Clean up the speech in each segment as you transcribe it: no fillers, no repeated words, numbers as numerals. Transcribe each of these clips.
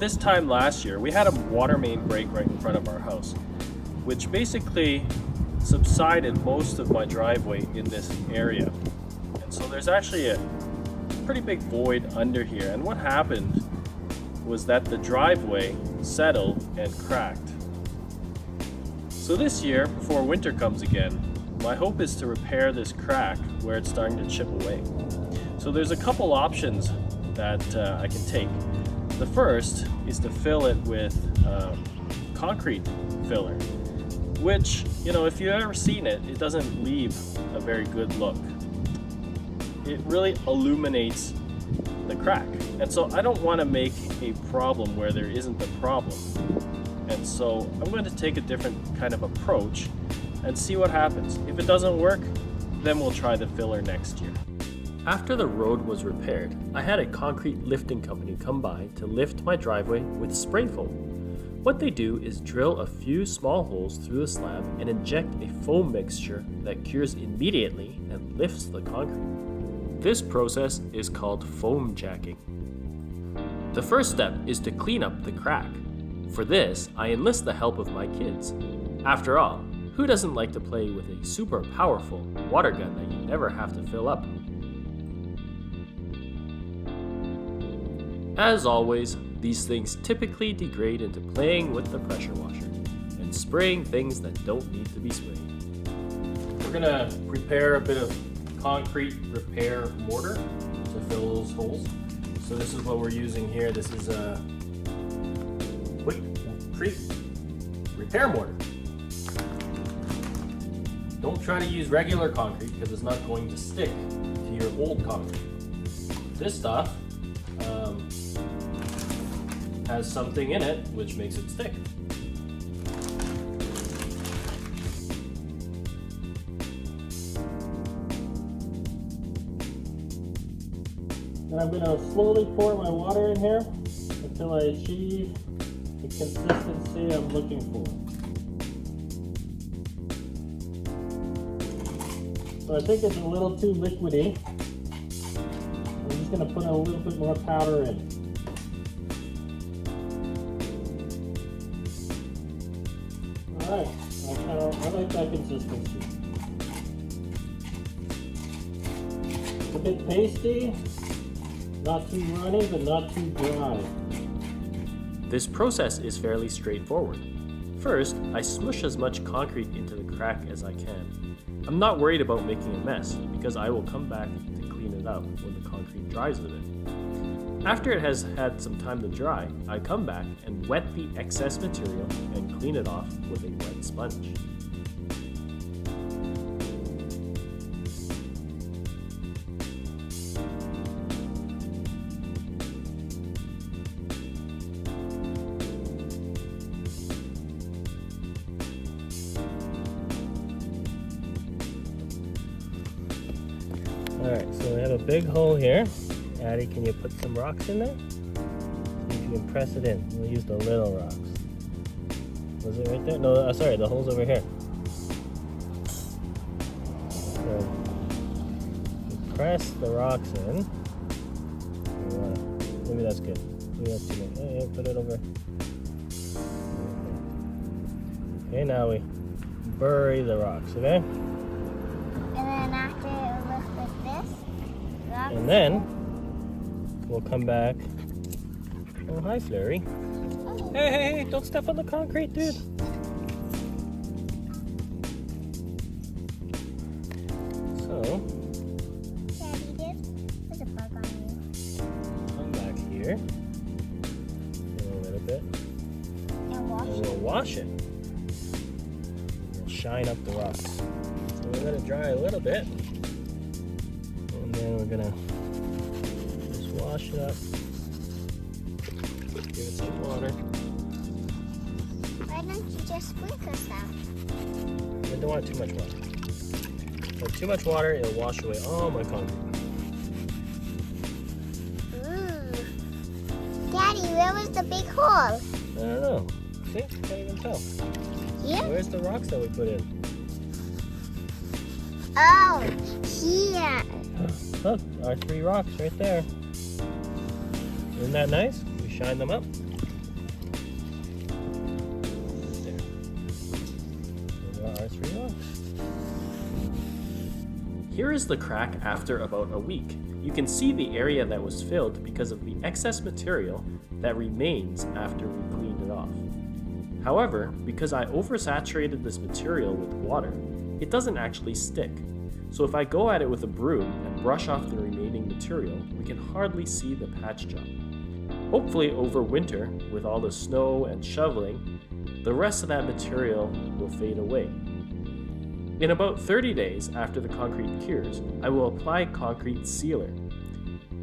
about this time last year, we had a water main break right in front of our house, which basically subsided most of my driveway in this area. And so there's actually a pretty big void under here. And what happened was that the driveway settled and cracked. So this year, before winter comes again, my hope is to repair this crack where it's starting to chip away. So there's a couple options that I can take. The first is to fill it with concrete filler, which, you know, if you've ever seen it, it doesn't leave a very good look. It really illuminates the crack. And so I don't want to make a problem where there isn't a problem. And so I'm going to take a different kind of approach and see what happens. If it doesn't work, then we'll try the filler next year. After the road was repaired, I had a concrete lifting company come by to lift my driveway with spray foam. What they do is drill a few small holes through the slab and inject a foam mixture that cures immediately and lifts the concrete. This process is called foam jacking. The first step is to clean up the crack. For this, I enlist the help of my kids. After all, who doesn't like to play with a super powerful water gun that you never have to fill up? As always, these things typically degrade into playing with the pressure washer and spraying things that don't need to be sprayed. We're gonna prepare a bit of concrete repair mortar to fill those holes. So this is what we're using here. This is a quick repair mortar. Don't try to use regular concrete because it's not going to stick to your old concrete. This stuff has something in it which makes it stick. And I'm going to slowly pour my water in here until I achieve the consistency I'm looking for. So I think it's a little too liquidy. I'm just going to put a little bit more powder in. Alright, I like that consistency. It's a bit pasty, not too runny, but not too dry. This process is fairly straightforward. First, I smush as much concrete into the crack as I can. I'm not worried about making a mess because I will come back to clean it up when the concrete dries a bit. After it has had some time to dry, I come back and wet the excess material and clean it off with a wet sponge. Alright, so we have a big hole here. Addie, can you put some rocks in there? See if you can press it in. We'll use the little rocks. Was it right there? No, sorry, the hole's over here. So, you press the rocks in. Maybe that's good. Maybe that's too much. Yeah, put it over. Okay, now we bury the rocks, okay? And then after it looks like this, rocks. And then we'll come back. Oh, hi, Flurry. Oh. Hey, don't step on the concrete, dude. So, Daddy, there's a bug on you. come back here. A little bit. And wash And we'll wash it. We'll shine up the rocks. So we're going to dry a little bit. And then we're going to wash it up. Give it some water. Why don't you just sprinkle some? I don't want too much water. With too much water, it'll wash away all my concrete. Ooh. Daddy, where was the big hole? I don't know. See? Can't even tell. Here? Where's the rocks that we put in? Oh, here. Look, our 3 rocks right there. Isn't that nice? We shine them up. Here is the crack after about a week. You can see the area that was filled because of the excess material that remains after we cleaned it off. However, because I oversaturated this material with water, it doesn't actually stick. So if I go at it with a broom and brush off the remaining material, we can hardly see the patch job. Hopefully over winter, with all the snow and shoveling, the rest of that material will fade away. In about 30 days after the concrete cures, I will apply concrete sealer,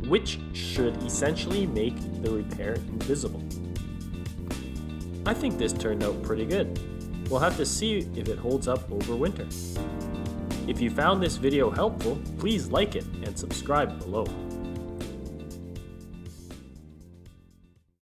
which should essentially make the repair invisible. I think this turned out pretty good. We'll have to see if it holds up over winter. If you found this video helpful, please like it and subscribe below.